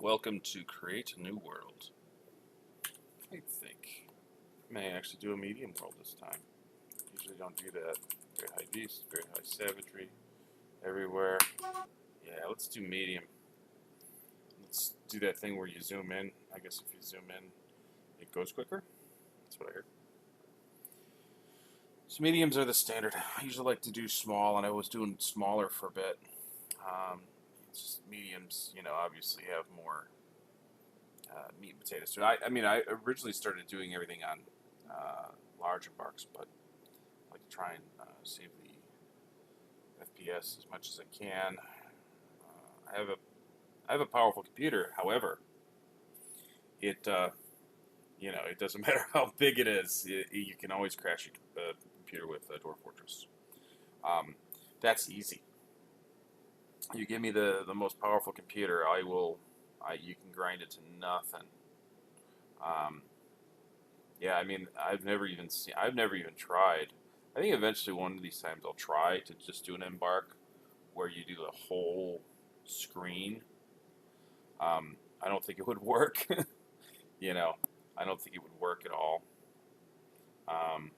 Welcome to Create a New World. I think I may actually do a medium world this time. Usually don't do that. Very high beast, very high savagery, everywhere. Yeah, let's do medium. Let's do that thing where you zoom in. I guess if you zoom in, it goes quicker. That's what I heard. So mediums are the standard. I usually like to do small, and I was doing smaller for a bit. It's just mediums, obviously have more meat and potatoes. So I mean, I originally started doing everything on large embarks, but I like to try and save the FPS as much as I can. I have a powerful computer. However, it it doesn't matter how big it is. You can always crash your computer with Dwarf Fortress. Um, that's easy. You give me the most powerful computer, you can grind it to nothing. Um, yeah, I mean, I've never even tried. I think eventually one of these times I'll try to just do an embark where you do the whole screen. I don't think it would work. you know, I don't think it would work at all. Um,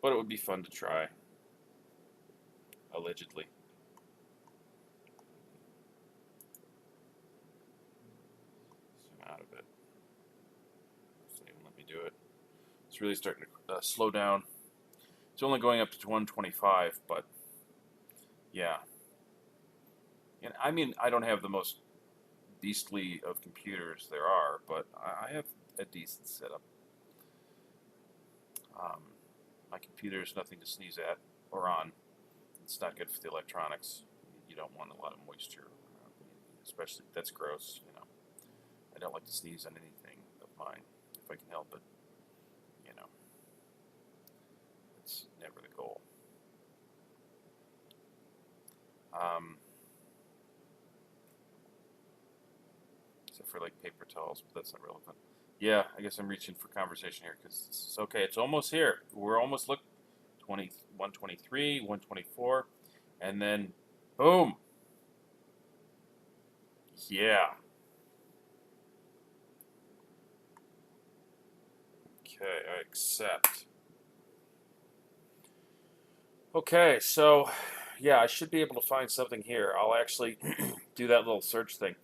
but it would be fun to try, allegedly. Zoom out of it. It's not even let me do it. It's really starting to slow down. It's only going up to 125, but yeah. And I mean, I don't have the most beastly of computers there are, but I have a decent setup. Um, my computer is nothing to sneeze at or on. It's not good for the electronics. You don't want a lot of moisture, especially that's gross. I don't like to sneeze on anything of mine if I can help it. You know, it's never the goal. Except for like paper towels, but that's not relevant. Yeah, I guess I'm reaching for conversation here because it's okay. It's almost here. We're almost 123, 124, and then boom. Yeah. Okay, I accept. Okay, so yeah, I should be able to find something here. I'll actually do that little search thing.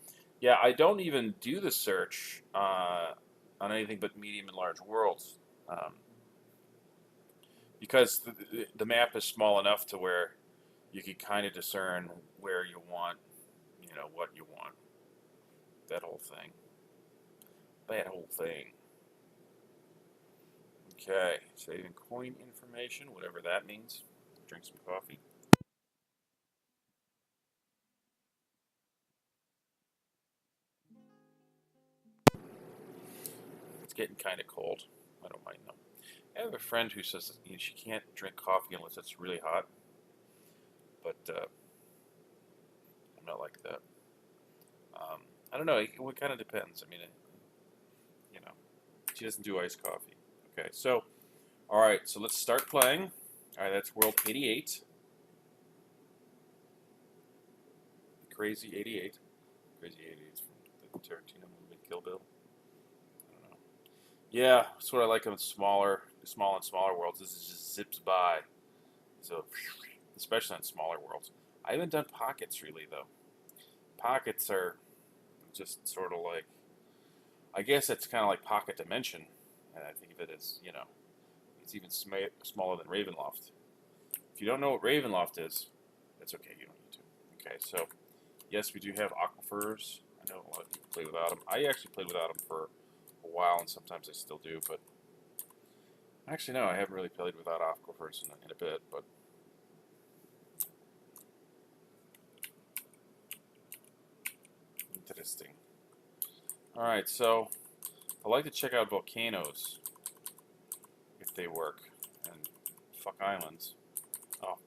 Yeah, I don't even do the search on anything but medium and large worlds because the map is small enough to where you can kind of discern where you want, what you want. That whole thing. That whole thing. Okay, saving coin information, whatever that means. Drink some coffee. It's getting kind of cold. I don't mind though. I have a friend who says that, she can't drink coffee unless it's really hot, but I'm not like that. Um, I don't know. It kind of depends. I mean, you know, she doesn't do iced coffee. Okay, so all right, so let's start playing. All right, that's World 88. Crazy 88. Crazy 88 is from the Tarantino movie Kill Bill. I don't know. Yeah, that's what I like of small and smaller worlds. This is just zips by. So, especially on smaller worlds. I haven't done pockets really though. Pockets are just sort of like, I guess it's kind of like pocket dimension, and I think of it as, it's even smaller than Ravenloft. If you don't know what Ravenloft is, that's okay. You don't need to. Okay, so yes, we do have aquifers. I know a lot of people play without them. I actually played without them for a while, and sometimes I still do. But actually, no, I haven't really played without aquifers in a bit. But interesting. All right, so I like to check out volcanoes if they work, and fuck islands. Oh,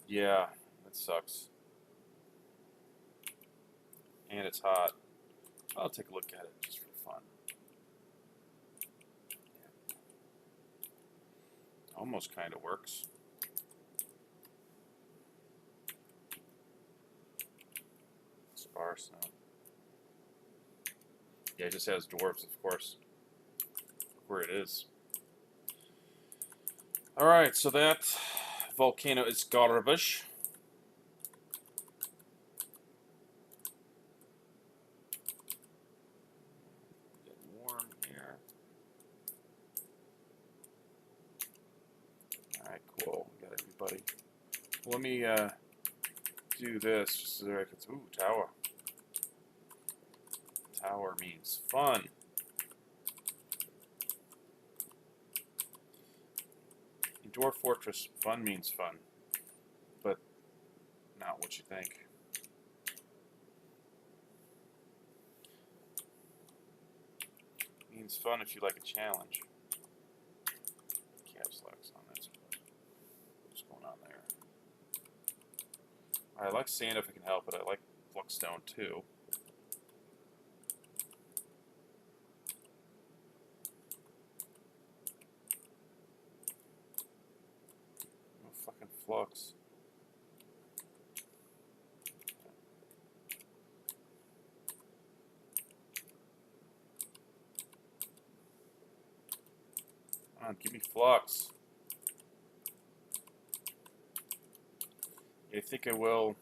yeah, that sucks. And it's hot. I'll take a look at it just for fun. Almost kind of works. Sparse now. Yeah, it just has dwarves, of course. Where it is. Alright, so that volcano is garbage. Get warm here. Alright, cool. We got everybody. Let me do this just so that I can. Ooh, tower. Tower means fun. In Dwarf Fortress, fun means fun, but not what you think. It means fun if you like a challenge. Caps locks on this. What's going on there? I like sand if I can help it. I like Fluxstone too. No fucking flux. Come on, give me flux. I think I will.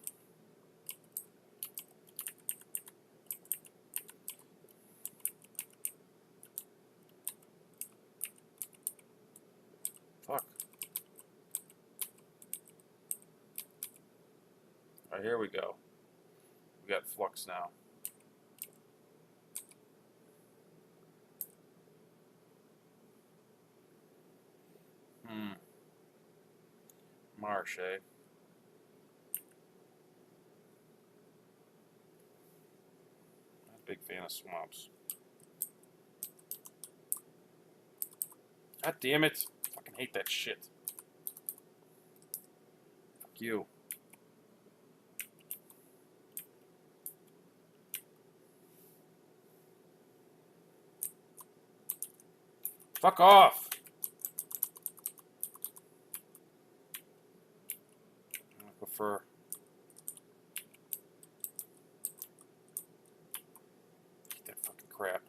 Fuck. Alright, here we go. We got flux now. Marsh, eh? Not a big fan of swamps. God damn it. Fucking hate that shit. Fuck you. Fuck off! I prefer. Eat that fucking crap.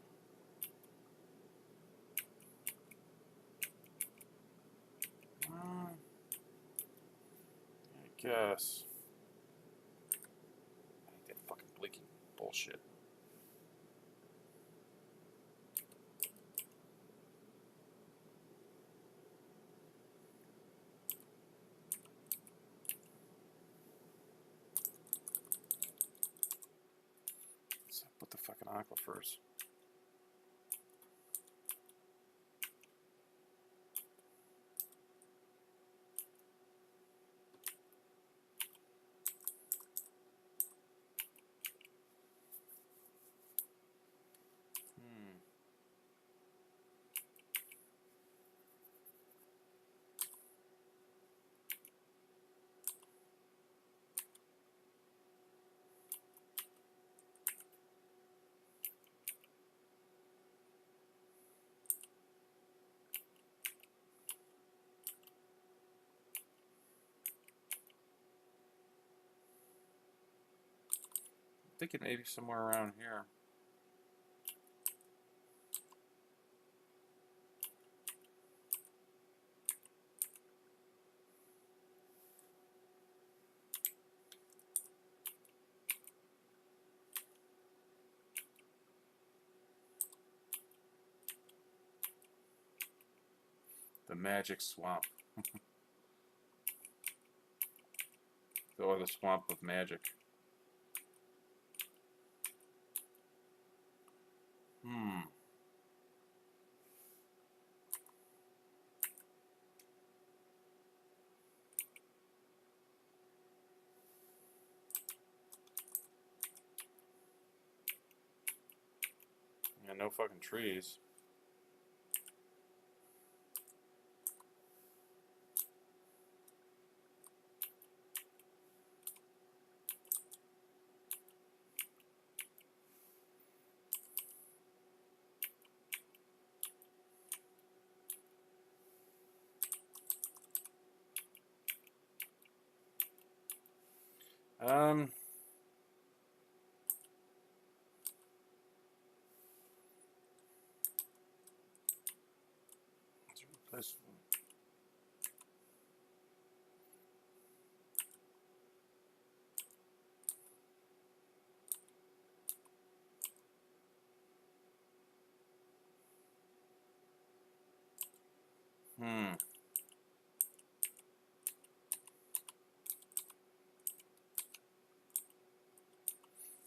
I guess. I hate that fucking blinking bullshit. What's up with the fucking aquifers? I'm thinking maybe somewhere around here. The magic swamp. Or the swamp of magic. Yeah, no fucking trees. Um, This. Hmm.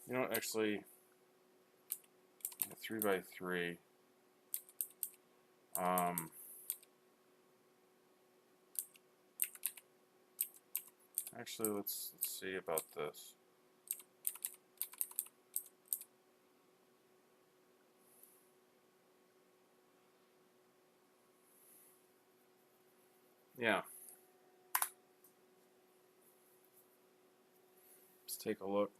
You know, actually, 3x3. Actually, let's see about this. Yeah. Let's take a look.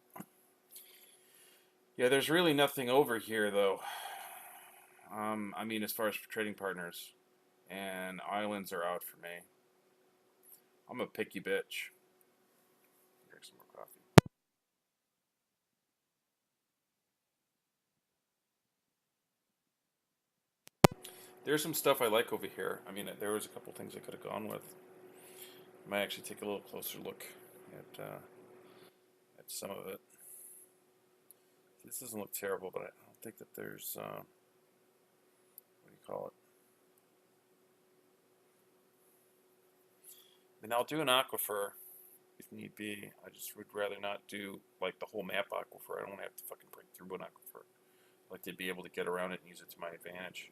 Yeah, there's really nothing over here, though. I mean, as far as trading partners. And islands are out for me. I'm a picky bitch. Drink some more coffee. There's some stuff I like over here. I mean, there was a couple things I could have gone with. I might actually take a little closer look at some of it. This doesn't look terrible, but I don't think that there's what do you call it? I mean, I'll do an aquifer if need be. I just would rather not do like the whole map aquifer. I don't want to have to fucking break through an aquifer. I'd like to be able to get around it and use it to my advantage.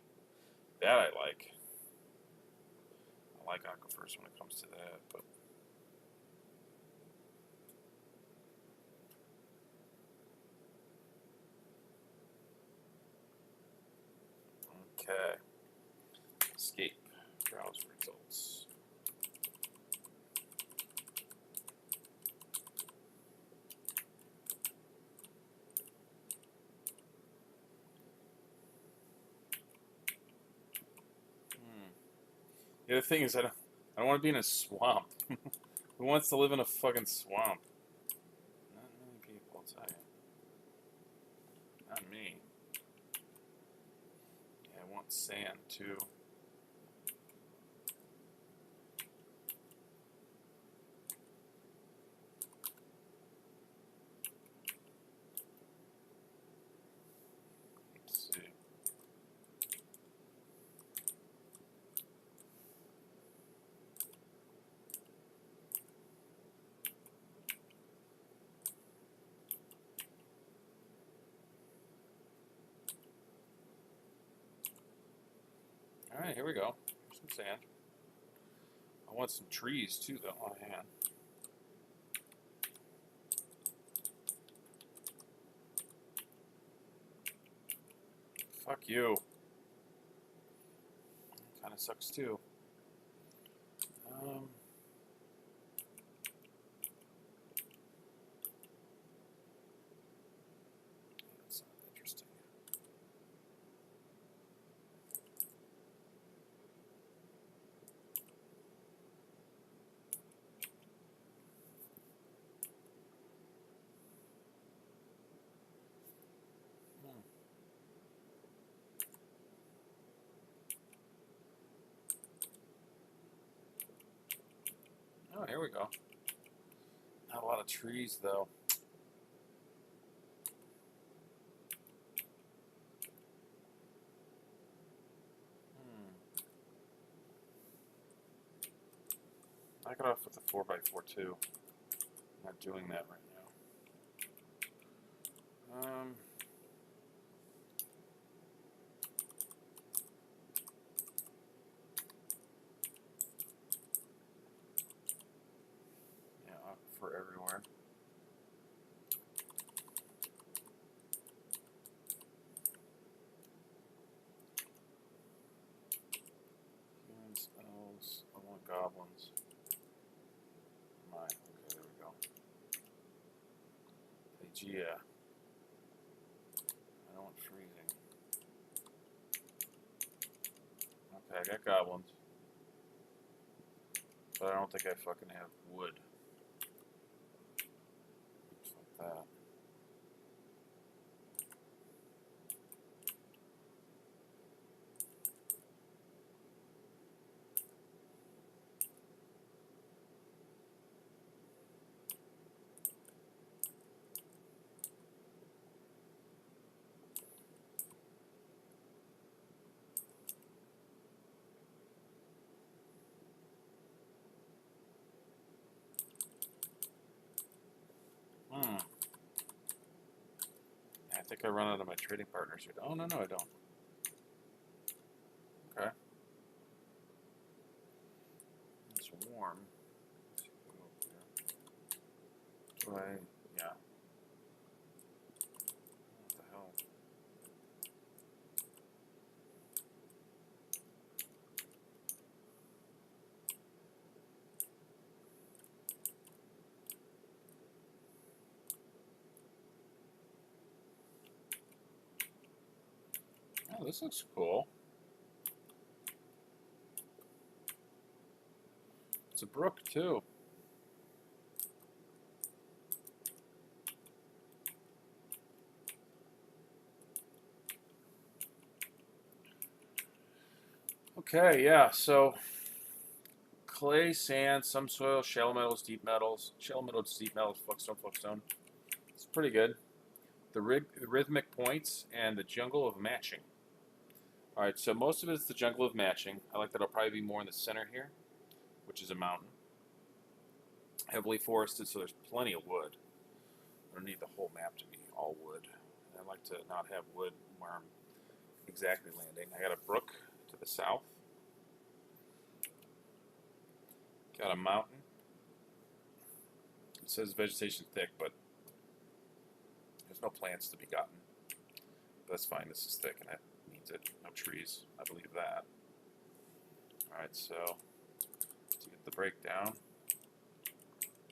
That I like. I like aquifers when it comes to that, but okay. Escape. Browse results. The other thing is, I don't want to be in a swamp. Who wants to live in a fucking swamp? Not many people, I'll tell you. Not me. Yeah, I want sand too. Let's see. Alright, here we go. Here's some sand. I want some trees too, though. Oh, hang on. Fuck you. Kind of sucks too. That's not interesting. Oh, here we go. Not a lot of trees, though. Knock it off with a 4x4 too. I'm not doing that right now. Yeah, for everywhere. Humans, elves. I want goblins. Okay, there we go. Pangea. I don't want freezing. Okay, I got goblins. But I don't think I fucking have wood. Just like that. think I run out of my trading partners here. Oh, no, I don't. Okay. It's warm. Do I... Yeah. What the hell? Oh, this looks cool. It's a brook, too. Okay, yeah, so clay, sand, some soil, shale metals, deep metals. Shale metals, deep metals, flux stone. It's pretty good. The rhythmic points and the jungle of matching. All right, so most of it is the jungle of matching. I like that it'll probably be more in the center here, which is a mountain. Heavily forested, so there's plenty of wood. I don't need the whole map to be all wood. I like to not have wood where I'm exactly landing. I got a brook to the south. Got a mountain. It says vegetation thick, but there's no plants to be gotten. But that's fine, this is thick and that means it. No trees, I believe that. Alright, so to get the breakdown.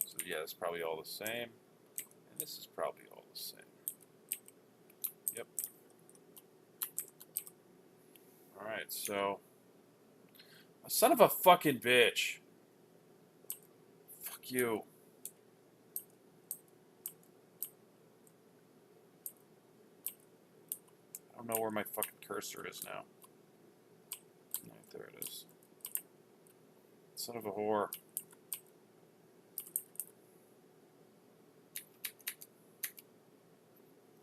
So yeah, it's probably all the same. And this is probably all the same. Yep. Alright, so son of a fucking bitch. Fuck you. I don't know where my fucking cursor is now. Right, there it is. Son of a whore.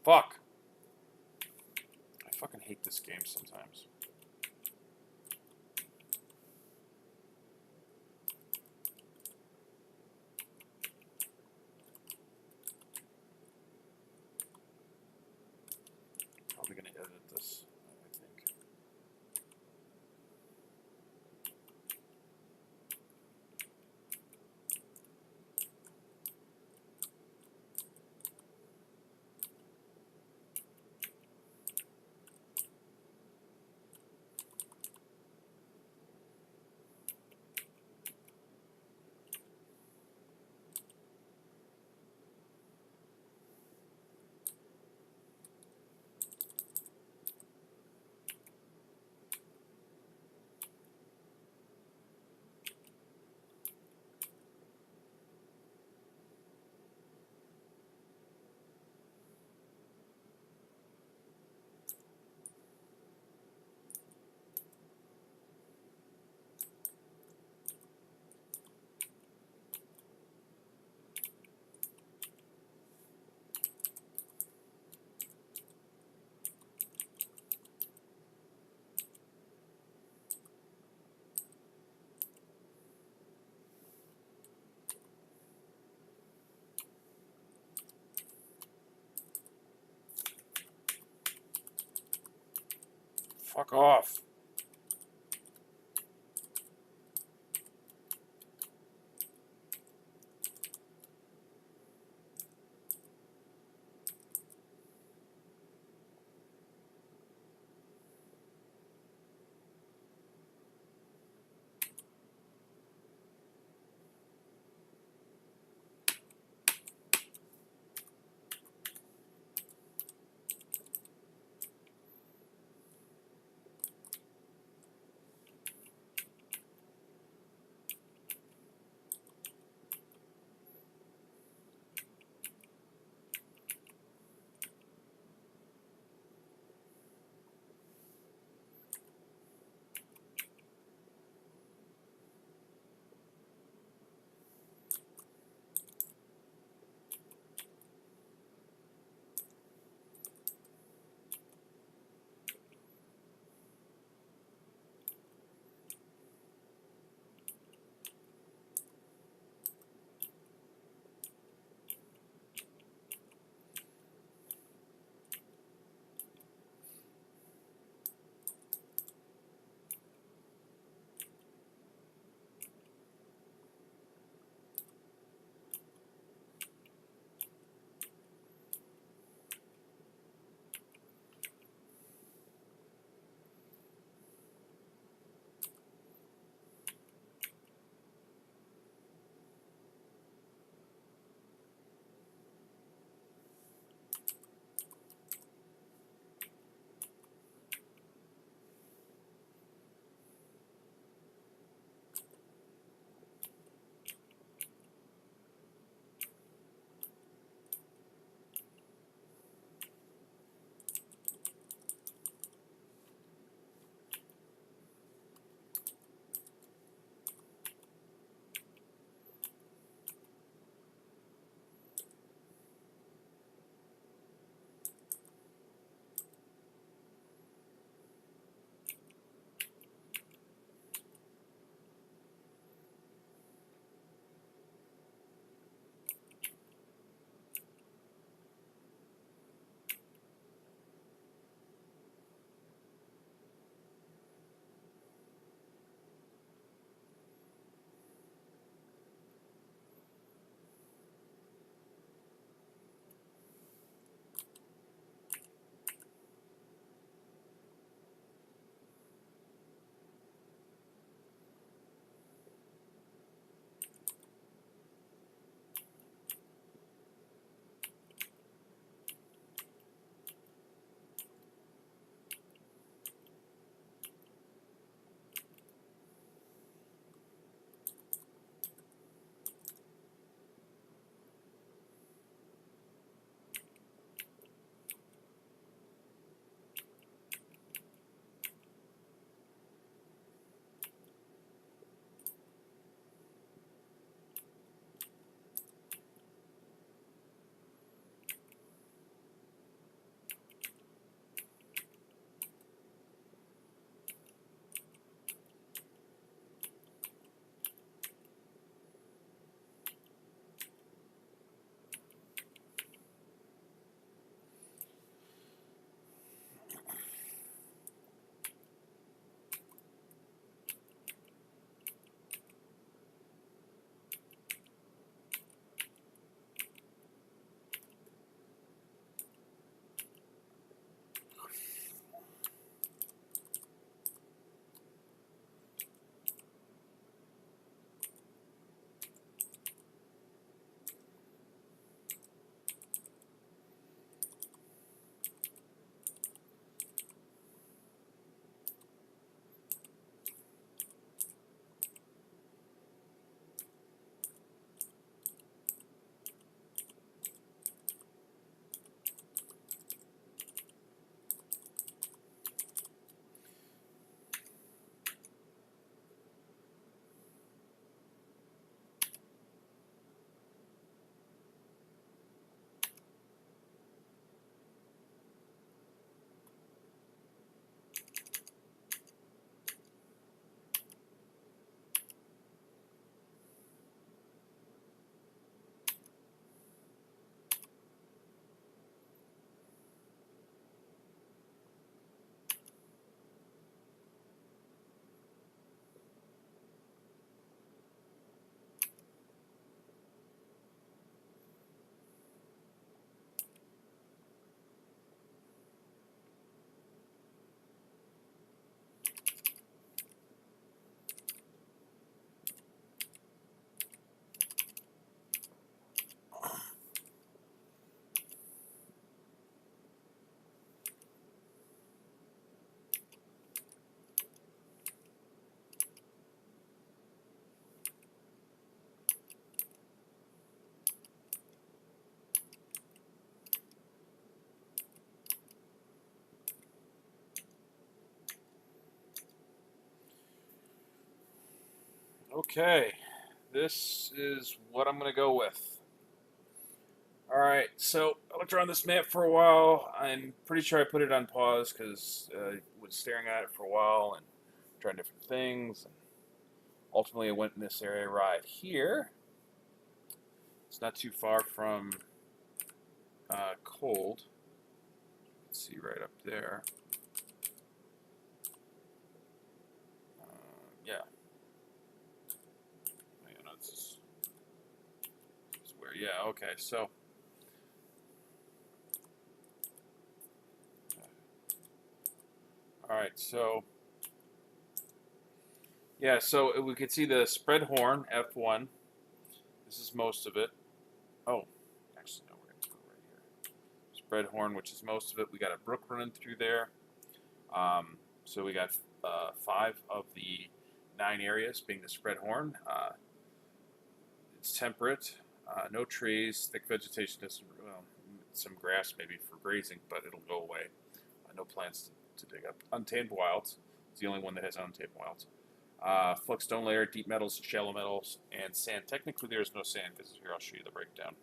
Fuck. I fucking hate this game sometimes. Probably gonna edit this, I think. Fuck off. Okay, this is what I'm going to go with. Alright, so I looked around this map for a while. I'm pretty sure I put it on pause because I was staring at it for a while and trying different things. And ultimately, I went in this area right here. It's not too far from cold. Let's see right up there. Yeah. No, this is where, yeah, okay, so. Alright, so. Yeah, so we could see the spread horn, F1. This is most of it. Oh, actually, no, we're going to go right here. Spread horn, which is most of it. We got a brook running through there. So we got 5 of the 9 areas being the spread horn. It's temperate, no trees, thick vegetation, well, some grass maybe for grazing, but it'll go away. No plants to dig up. Untamed wilds. It's the only one that has untamed wilds. Flux stone layer, deep metals, shallow metals, and sand. Technically, there's no sand because here I'll show you the breakdown.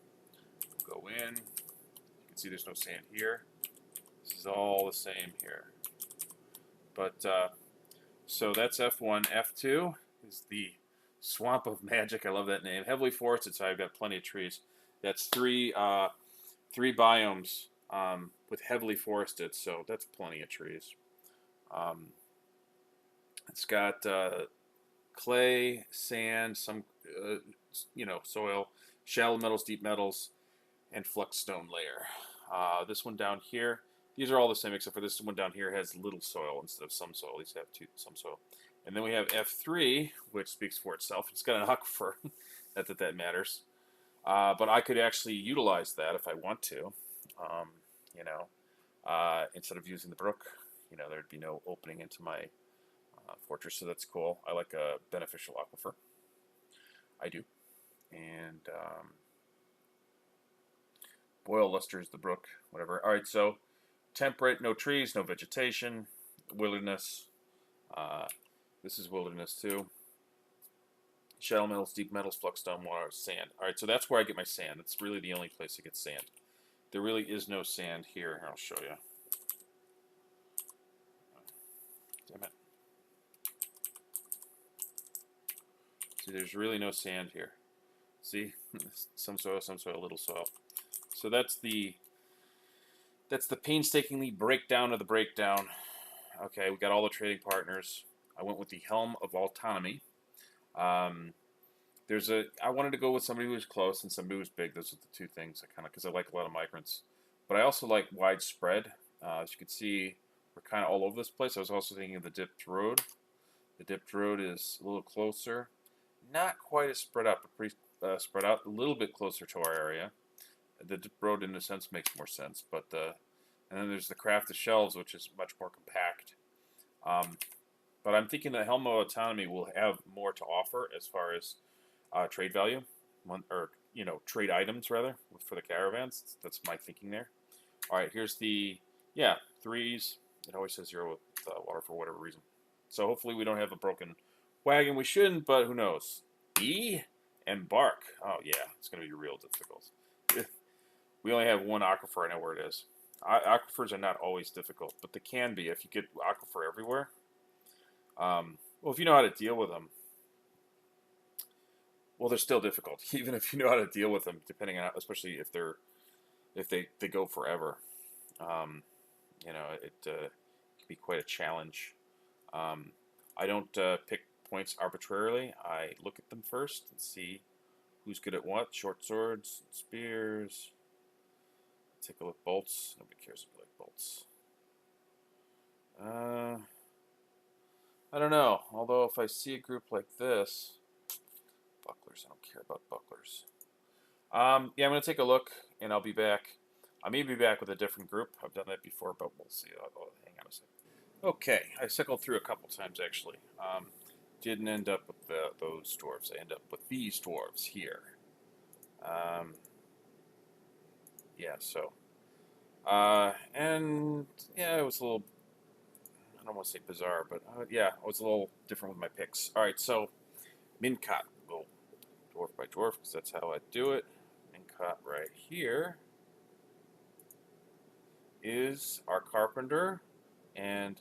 Go in. You can see there's no sand here. This is all the same here. But so that's F1. F2 is the Swamp of Magic. I love that name. Heavily forested, so I've got plenty of trees. That's three biomes with heavily forested, so that's plenty of trees. It's got clay, sand, some soil, shallow metals, deep metals, and flux stone layer. This one down here, these are all the same except for this one down here has little soil instead of some soil. These have some soil. And then we have F3, which speaks for itself. It's got an aquifer. Not that that matters. But I could actually utilize that if I want to. Instead of using the brook, there'd be no opening into my fortress, so that's cool. I like a beneficial aquifer. I do. And boil luster is the brook, whatever. All right, so temperate, no trees, no vegetation, wilderness. This is wilderness too. Shallow metals, deep metals, flux stone, water, sand. All right, so that's where I get my sand. It's really the only place I get sand. There really is no sand here. Here, I'll show you. Damn it. See, there's really no sand here. See, some soil, little soil. So that's the painstakingly breakdown of the breakdown. Okay, we got all the trading partners. I went with the Helm of Autonomy. I wanted to go with somebody who was close and somebody who was big. Those are the two things because I like a lot of migrants. But I also like widespread. As you can see, we're kind of all over this place. I was also thinking of the dipped road. The dipped road is a little closer. Not quite as spread out, but pretty spread out. A little bit closer to our area. The dipped road, in a sense, makes more sense. But and then there's the crafted shelves, which is much more compact. But I'm thinking that Helm of Autonomy will have more to offer as far as trade value, trade items rather for the caravans. That's my thinking there. All right, here's the threes. It always says 0 with water for whatever reason. So hopefully we don't have a broken wagon. We shouldn't, but who knows? E and bark. Oh yeah, it's gonna be real difficult. We only have one aquifer. I know where it is. Aquifers are not always difficult, but they can be if you get aquifer everywhere. Well, if you know how to deal with them, well, they're still difficult, even if you know how to deal with them. Depending on, especially if they go forever, it can be quite a challenge. I don't pick points arbitrarily. I look at them first and see who's good at what. Short swords, spears. Take a look. Bolts. Nobody cares if you like bolts. I don't know. Although if I see a group like this, bucklers. I don't care about bucklers. Yeah, I'm gonna take a look, and I'll be back. I may be back with a different group. I've done that before, but we'll see. Hang on a second. Okay, I cycled through a couple times actually. Didn't end up with those dwarves. I ended up with these dwarves here. Yeah, so. And yeah, it was a little, I don't want to say bizarre, but yeah, I was a little different with my picks. All right, so Mincot. Go dwarf by dwarf because that's how I do it. Mincot right here is our carpenter, and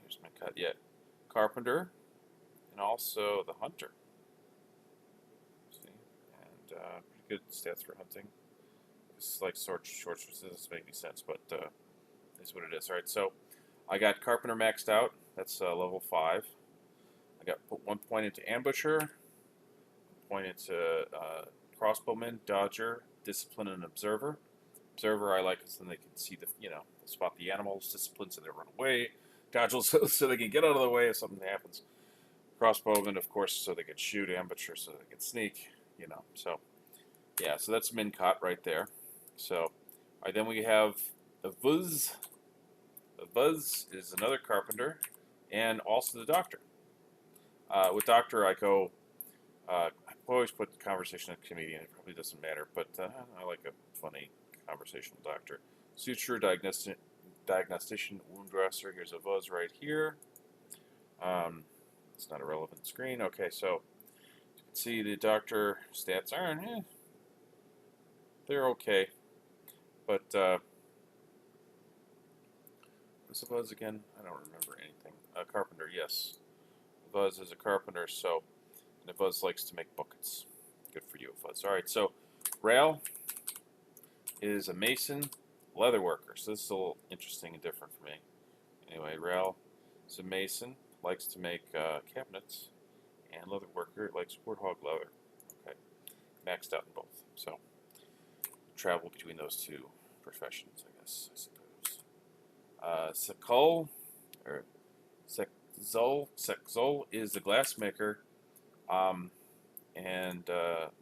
here's Mincot. Yeah, carpenter, and also the hunter. See, and pretty good stats for hunting. This is like short swords doesn't make any sense, but is what it is. All right, so I got carpenter maxed out. That's level 5. I got put 1 point into ambusher, 1 point into crossbowman, dodger, discipline, and observer. Observer I like because then they can see the spot the animals. Discipline so they run away. Dodge so they can get out of the way if something happens. Crossbowman, of course, so they can shoot. Ambusher so they can sneak. So yeah, so that's Mincot right there. So then we have the Vuz. The Vuz is another carpenter, and also the doctor. With doctor, I go. I always put conversational comedian. It probably doesn't matter, but I like a funny conversational doctor. Suture diagnostician, wound dresser. Here's a Vuz right here. It's not a relevant screen. Okay, so you can see the doctor stats are they're okay, but what's the Vuz again? I don't remember anything. Carpenter, yes. Vuz is a carpenter, so and Vuz likes to make buckets. Good for you, Vuz. All right, so Rail is a mason, leather worker. So this is a little interesting and different for me. Anyway, Rail is a mason, likes to make cabinets, and leather worker likes warthog leather. Okay, maxed out in both. So travel between those two professions, I guess, I suppose. Sekul, or Sekzol is the glassmaker, and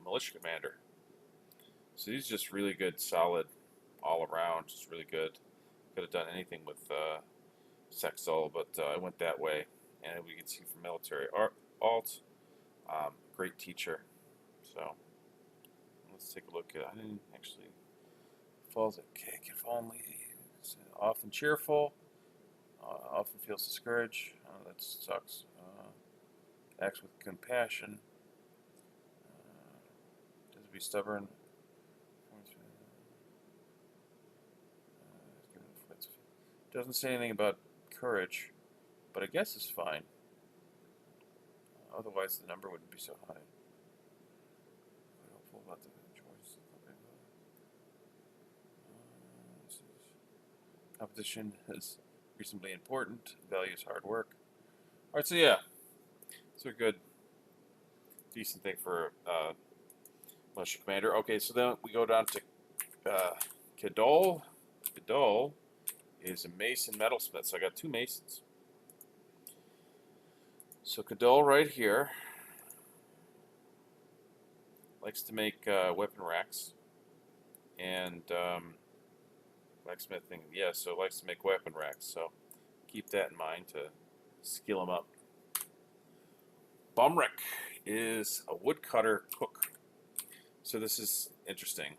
militia commander. So he's just really good, solid, all around, just really good. Could have done anything with Sekzol, but I went that way, and we can see from military alt, great teacher. So let's take a look at. I didn't actually falls. Okay, if only. Often cheerful. Often feels discouraged. That sucks. Acts with compassion. Doesn't be stubborn. Doesn't say anything about courage, but I guess it's fine. Otherwise, the number wouldn't be so high. Helpful about the choice. Competition is reasonably important. Values hard work. All right, so yeah, it's a good, decent thing for militia commander. Okay, so then we go down to Kadol. Kadol is a mason metalsmith. So I got 2 masons. So Kadol right here likes to make weapon racks and blacksmithing. Yeah, so likes to make weapon racks. So keep that in mind to skill him up. Bumrick is a woodcutter cook. So this is interesting.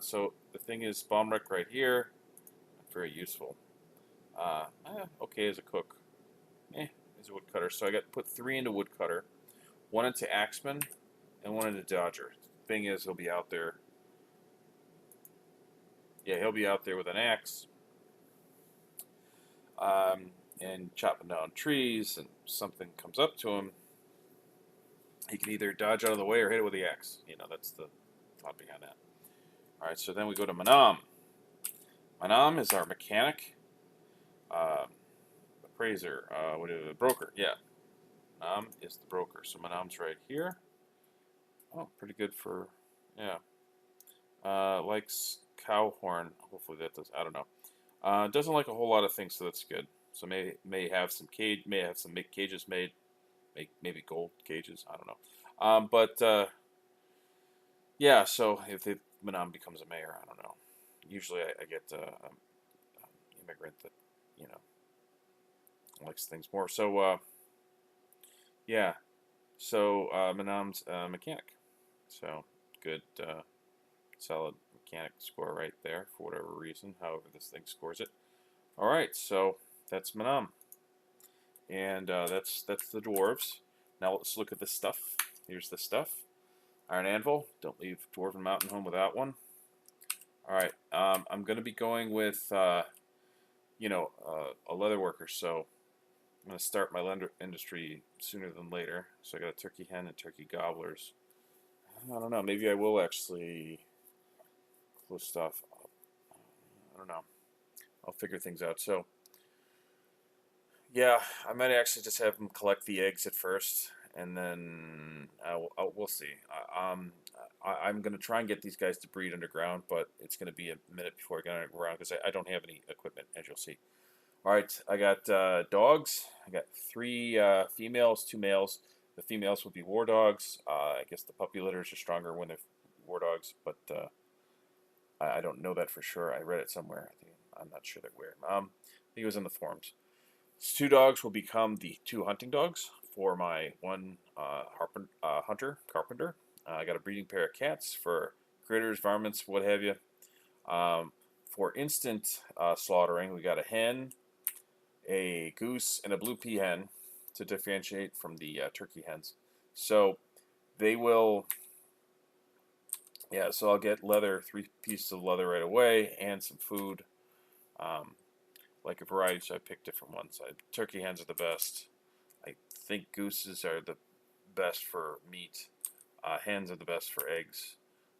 So the thing is, Bumrick right here, very useful. Okay as a cook. As a woodcutter. So I got put 3 into woodcutter, 1 into axeman, and 1 into dodger. The thing is, he'll be out there. Yeah, he'll be out there with an axe, and chopping down trees, and something comes up to him. He can either dodge out of the way or hit it with the axe. That's the thought behind that. All right, so then we go to Manam. Manam is our mechanic, appraiser, broker. Yeah, Manam is the broker. So Manam's right here. Oh, pretty good for, yeah. Likes cow horn. Hopefully that does. I don't know. Doesn't like a whole lot of things, so that's good. So may have some cages made, maybe gold cages. I don't know. But yeah. So if Manam becomes a mayor, I don't know. Usually I get an immigrant that likes things more. So yeah. So Manam's a mechanic. So good, solid mechanic score right there for whatever reason. However, this thing scores it. All right, so that's Manam, and that's the dwarves. Now let's look at the stuff. Here's the stuff. Iron anvil. Don't leave Dwarven Mountain home without one. All right. I'm going to be going with, you know, a leather worker. So I'm going to start my leather industry sooner than later. So I got a turkey hen and turkey gobblers. I don't know. Maybe I will actually close stuff up. I don't know. I'll figure things out. So yeah, I might actually just have them collect the eggs at first, and then we'll see. I'm going to try and get these guys to breed underground, but it's going to be a minute before I get underground because I don't have any equipment, as you'll see. All right, I got dogs. I got 3 females, 2 males. The females will be war dogs. I guess the puppy litters are stronger when they're war dogs, but I don't know that for sure. I read it somewhere. I'm not sure that where. I think it was in the forums. 2 dogs will become the 2 hunting dogs for my 1 hunter, carpenter. I got a breeding pair of cats for critters, varmints, what have you. For instant slaughtering, we got a hen, a goose, and a blue peahen to differentiate from the turkey hens. So they will, yeah, so I'll get leather, 3 pieces of leather right away, and some food. Like a variety, so I picked different ones. Turkey hens are the best. I think gooses are the best for meat. Hens are the best for eggs.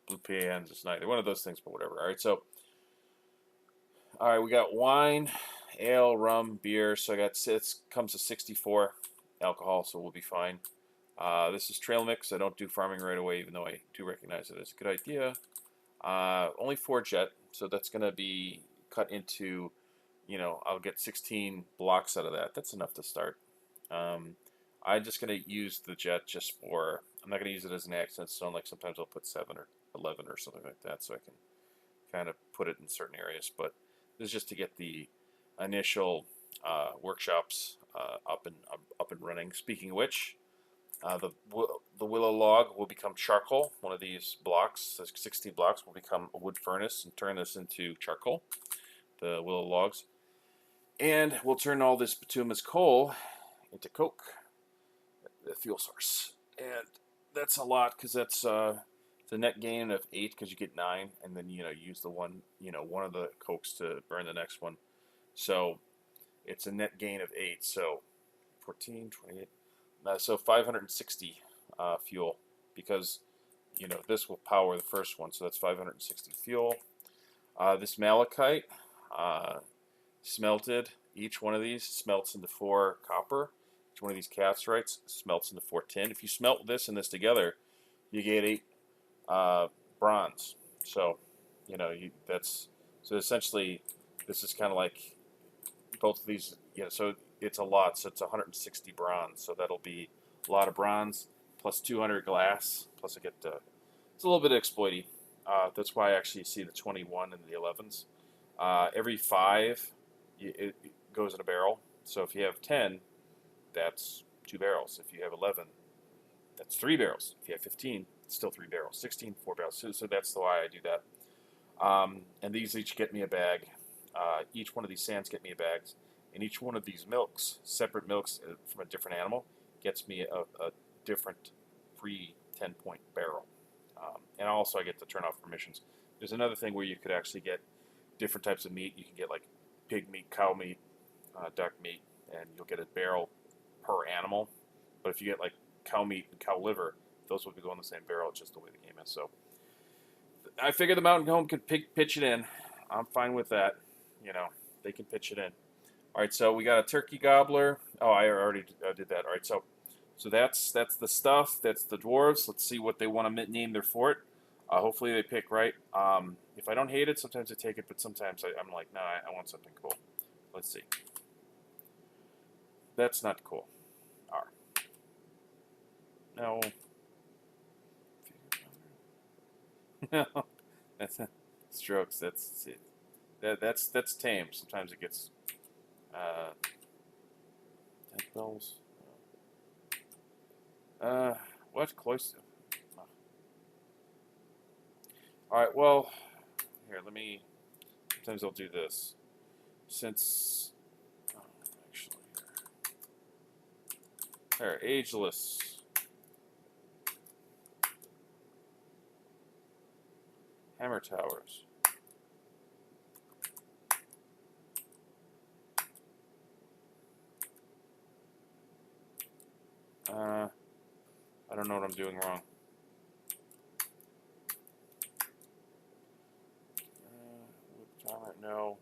Blue pea hens is neither one of those things, but whatever. All right, so we got wine, ale, rum, beer. So I got it comes to 64 alcohol, so we'll be fine. This is trail mix. I don't do farming right away, even though I do recognize it as a good idea. Only 4 jet, so that's going to be cut into, you know, I'll get 16 blocks out of that. That's enough to start. I'm just going to use the jet just for, I'm not going to use it as an accent stone, like sometimes I'll put 7 or 11 or something like that, so I can kind of put it in certain areas. But this is just to get the initial workshops up and running. Speaking of which, the willow log will become charcoal. One of these blocks, 16 blocks, will become a wood furnace and turn this into charcoal, the willow logs. And we'll turn all this bituminous coal into coke, the fuel source. And that's a lot because that's the net gain of 8 because you get 9, and then, you know, use the one of the cokes to burn the next one. So it's a net gain of 8. So 14, 28. So 560 fuel, because, you know, this will power the first one, so that's 560 fuel. This malachite smelted, each one of these smelts into 4 copper. Each one of these cassterites smelts into 4 tin. If you smelt this and this together, you get 8 bronze. So, you know, so essentially this is kind of like both of these, you know, so it's a lot, so it's 160 bronze, so that'll be a lot of bronze, plus 200 glass, plus I get it's a little bit exploity. That's why I actually see the 21 and the 11s. Every 5, it goes in a barrel, so if you have 10, that's 2 barrels. If you have 11, that's 3 barrels. If you have 15, it's still 3 barrels. 16, 4 barrels. So that's why I do that. And these each get me a bag. Each one of these sands get me a bag. And each one of these milks, separate milks from a different animal, gets me a different free 10-point barrel. And also I get to turn off permissions. There's another thing where you could actually get different types of meat. You can get like pig meat, cow meat, duck meat, and you'll get a barrel per animal. But if you get like cow meat and cow liver, those would be going in the same barrel. It's just the way the game is. So I figure the Mountain Home could pitch it in. I'm fine with that. You know, they can pitch it in. All right, so we got a turkey gobbler. Oh, I already did that. All right, so that's the stuff. That's the dwarves. Let's see what they want to name their fort. Hopefully they pick right. If I don't hate it, sometimes I take it, but sometimes I'm like, nah, I want something cool. Let's see. That's not cool. R. No. No. That's strokes. That's it. That's tame. Sometimes it gets 10 bells. What cloister? Oh. All right. Well, here. Let me. Sometimes I'll do this. Since actually, There, ageless. Hammer towers. I don't know what I'm doing wrong. No.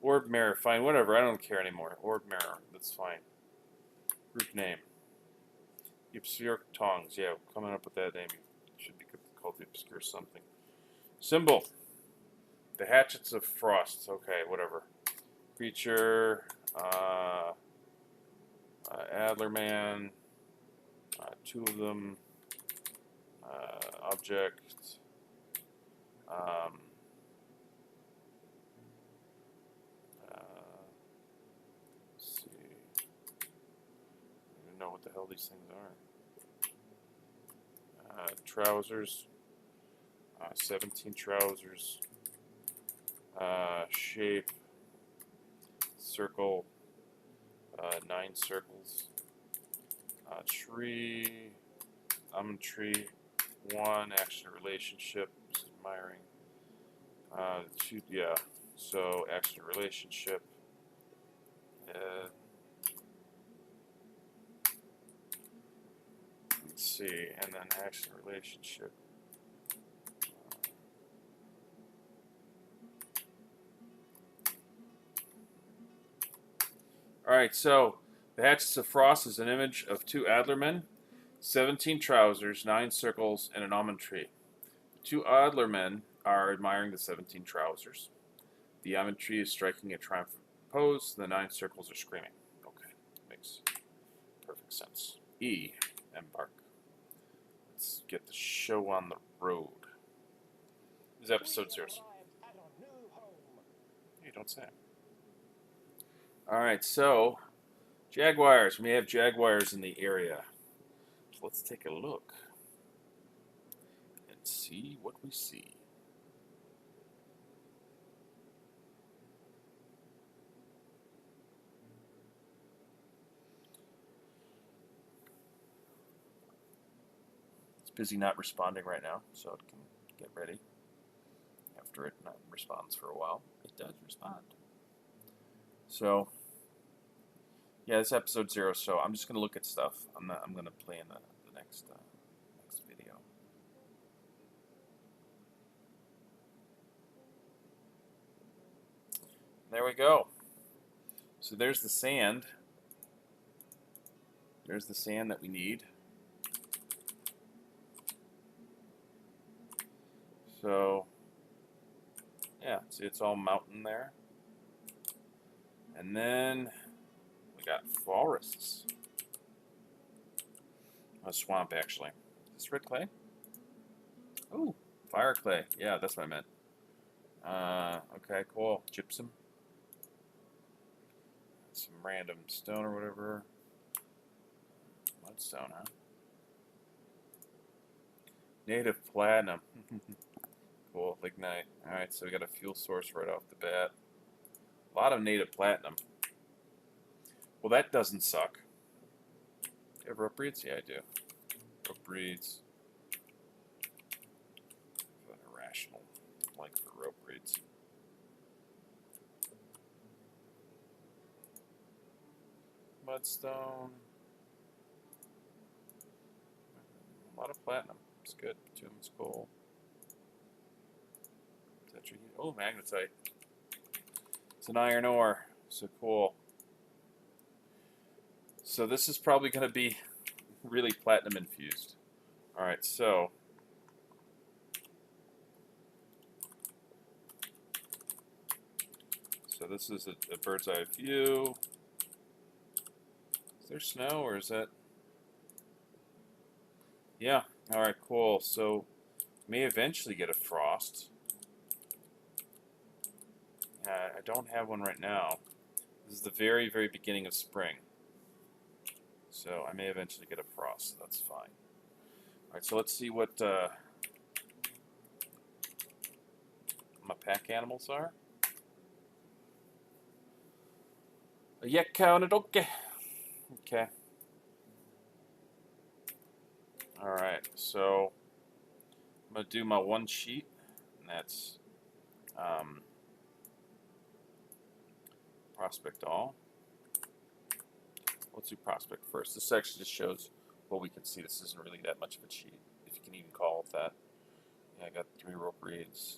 Orbmirror, fine, whatever. I don't care anymore. Orbmirror, that's fine. Group name. The Obscure Tongs. Yeah, coming up with that name. Should be called the Obscure something. Symbol. The Hatchets of Frost. Okay, whatever. Creature. Adlerman. Two of them. Object. Let's see. I don't know what the hell these things are. Trousers. 17 trousers. Shape. Circle. 9 circles. Tree. Almond tree. 1 action relationship. Admiring. 2, yeah. So action relationship. Let's see, and then action relationship. Alright, so the Hatchets of Frost is an image of 2 Adlermen, 17 trousers, 9 circles, and an almond tree. The 2 Adlermen are admiring the 17 trousers. The almond tree is striking a triumphant pose, and the 9 circles are screaming. Okay, makes perfect sense. E, embark. Let's get the show on the road. This is episode 0. You don't say. Alright, so Jaguars. We have Jaguars in the area. So let's take a look and see what we see. It's busy not responding right now, so it can get ready. After it not responds for a while, it does respond. So, yeah, this is episode 0, so I'm just going to look at stuff. I'm going to play in the next video. There we go. So there's the sand. There's the sand that we need. So, yeah, see, it's all mountain there. And then we got forests. A swamp, actually. Is this red clay? Ooh, fire clay. Yeah, that's what I meant. Okay, cool. Gypsum. Some random stone or whatever. Mudstone, huh? Native platinum. Cool, lignite. Alright, so we got a fuel source right off the bat. A lot of native platinum. Well, that doesn't suck. Do you have rope breeds? Yeah, I do. Rope breeds. An irrational like for rope breeds. Mudstone. A lot of platinum. It's good. Bitumen's coal. Oh, magnetite. It's an iron ore. So cool. So this is probably going to be really platinum infused. Alright, so this is a bird's eye view. Is there snow or is that? Yeah, alright, cool. So may eventually get a frost. I don't have one right now. This is the very, very beginning of spring. So I may eventually get a frost. That's fine. Alright, so let's see what my pack animals are. Yeah, counted. Okay. Okay. All right. So I'm gonna do my one sheet, and that's um, prospect all. Let's do prospect first. This section just shows what we can see. This isn't really that much of a cheat, if you can even call it that. Yeah, I got 3 rope reeds,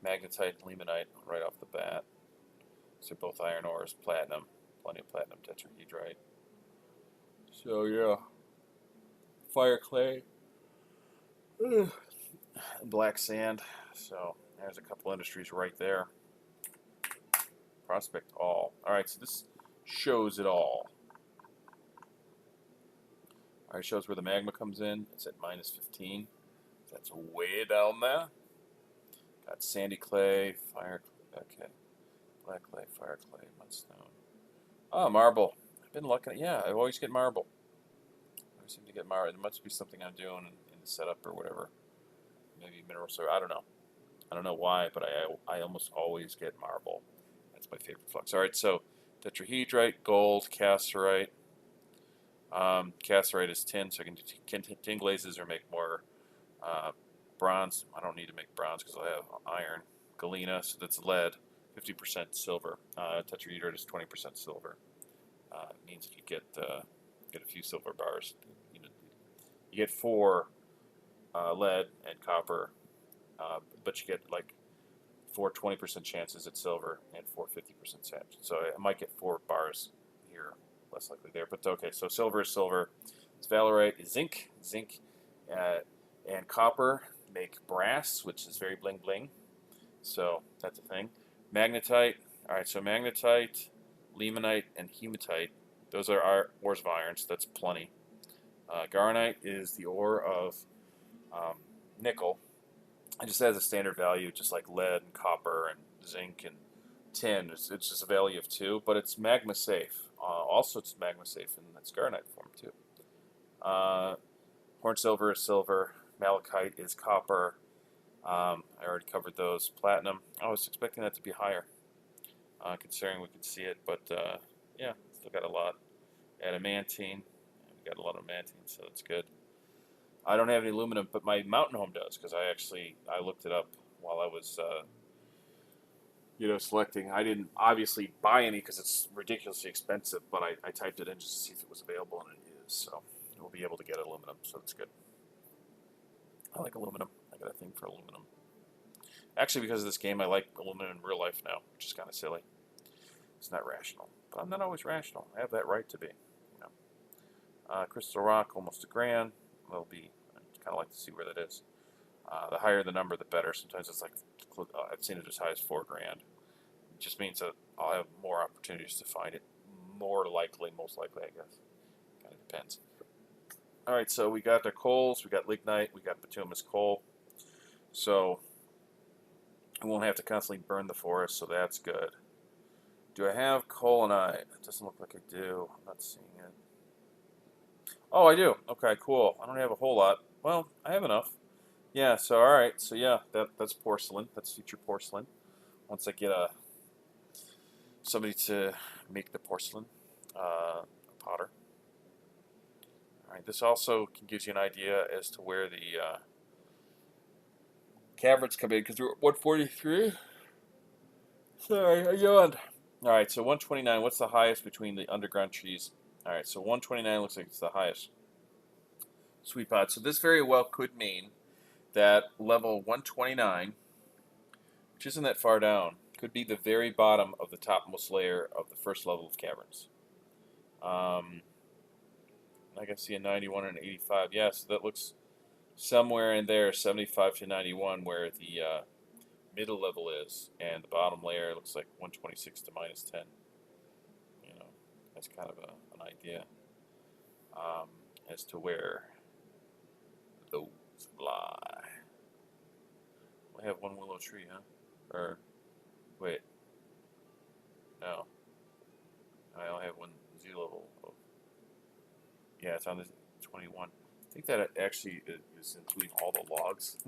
magnetite and limonite right off the bat. So both iron ores, platinum, plenty of platinum tetrahedrite. So yeah, fire clay, black sand. So there's a couple industries right there. Prospect all. All right, so this shows it all. All right, shows where the magma comes in. It's at minus 15. That's way down there. Got sandy clay, fire clay, okay. Black clay, fire clay, mudstone. Oh, marble. I've been looking at, yeah, I always get marble. I always seem to get marble. There must be something I'm doing in the setup or whatever. Maybe mineral soil, I don't know. I don't know why, but I almost always get marble. That's my favorite flux. All right, so tetrahedrite, gold, cassiterite. Cassiterite is tin, so I can tin glazes or make more bronze. I don't need to make bronze because I have iron. Galena, so that's lead. 50% silver. Tetrahedrite is 20% silver. It means you get a few silver bars. You get 4 lead and copper, but you get like 4 20% chances at silver and 4 50% chances. So I might get 4 bars here, less likely there. But okay, so silver is silver. It's valerite is zinc, and copper make brass, which is very bling bling. So that's a thing. Magnetite. All right, so magnetite, limonite, and hematite. Those are our ores of iron, so that's plenty. Garnite is the ore of nickel. It just has a standard value, just like lead and copper and zinc and tin. It's just a value of 2, but it's magma safe. Also, it's magma safe in its garnite form too. Horn silver is silver. Malachite is copper. I already covered those. Platinum. I was expecting that to be higher, considering we could see it, but yeah, still got a lot. Adamantine. We got a lot of adamantine, so that's good. I don't have any aluminum, but my mountain home does, because I looked it up while I was selecting. I didn't obviously buy any because it's ridiculously expensive, but I typed it in just to see if it was available, and it is. So we'll be able to get aluminum, so that's good. I like aluminum. I got a thing for aluminum. Actually, because of this game, I like aluminum in real life now, which is kind of silly. It's not rational, but I'm not always rational. I have that right to be. Crystal rock, almost $1,000. Will be. I'd kind of like to see where that is. The higher the number, the better. Sometimes it's like I've seen it as high as $4,000. It just means that I'll have more opportunities to find it. Most likely, I guess. Kind of depends. All right, so we got the coals, we got lignite, we got bituminous coal. So I won't have to constantly burn the forest, so that's good. Do I have coalinite? It doesn't look like I do. I'm not seeing it. Oh, I do. Okay, cool. I don't have a whole lot. Well, I have enough. Yeah, so all right. So yeah, that's porcelain. That's future porcelain. Once I get somebody to make the porcelain, a potter. All right, this also gives you an idea as to where the caverns come in, because we're at 143. Sorry, I yawned. All right, so 129, what's the highest between the underground trees? All right, so 129 looks like it's the highest. Sweet pot. So this very well could mean that level 129, which isn't that far down, could be the very bottom of the topmost layer of the first level of caverns. I can see a 91 and an 85. Yes, that looks somewhere in there, 75 to 91, where the middle level is, and the bottom layer looks like 126 to minus 10. That's kind of an idea as to where those lie. We have one willow tree, huh? Or wait, no. I only have one Z level. Yeah, it's on the 21. I think that actually is including all the logs.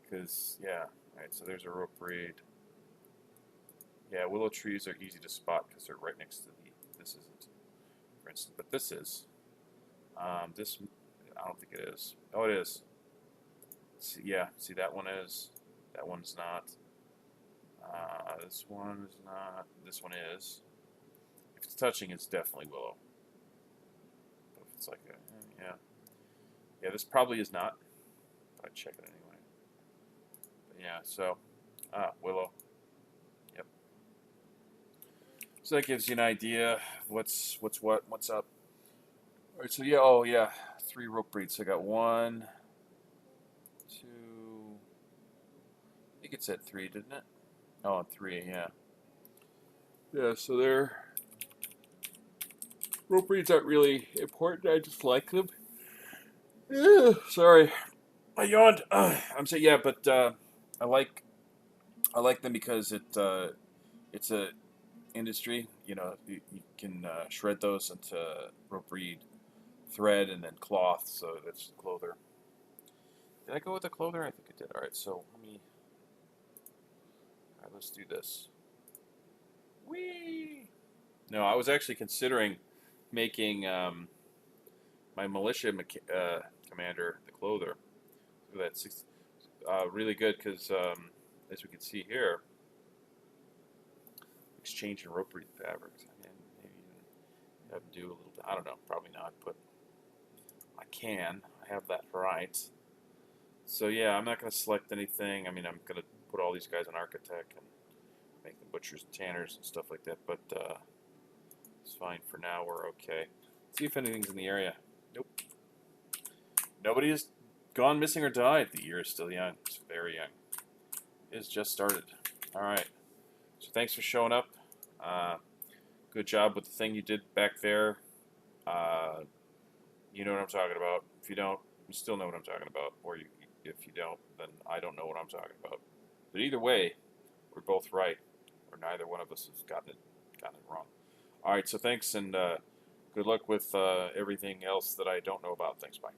Because, yeah. Alright, so there's a rope braid. Yeah, willow trees are easy to spot because they're right next to the. This isn't, for instance, but this is. This, I don't think it is. Oh, it is. See, yeah, see that one is. That one's not. This one is not. This one is. If it's touching, it's definitely willow. But if it's like a, yeah, yeah, this probably is not. But I'd check it anyway. But yeah, so willow. Yep. So that gives you an idea of what's up. All right, so yeah, oh yeah, 3 rope breeds. So I got 1, 2. I think it said 3, didn't it? Oh, 3, yeah. Yeah, so they're rope breeds aren't really important. I just like them. Sorry, I yawned. I'm saying yeah, but I like them because it's a industry. You know, you can shred those into rope breed thread and then cloth. So that's the clother. Did I go with the clother? I think I did. All right, so let me. All right, let's do this. Whee! No, I was actually considering making my militia commander the clother. Look at that, really good because as we can see here, exchanging rope breed fabrics. And maybe even have to do a little bit. I don't know, probably not, but I can. I have that right. So yeah, I'm not going to select anything. I mean, I'm going to put all these guys on architect and make them butchers and tanners and stuff like that. But it's fine for now. We're okay. Let's see if anything's in the area. Nope. Nobody has gone missing or died. The year is still young. It's very young. It's just started. All right. So thanks for showing up. Good job with the thing you did back there. You know what I'm talking about. If you don't, you still know what I'm talking about. Or if you don't, then I don't know what I'm talking about. But either way, we're both right, or neither one of us has gotten it wrong. All right. So thanks, and good luck with everything else that I don't know about. Thanks. Bye.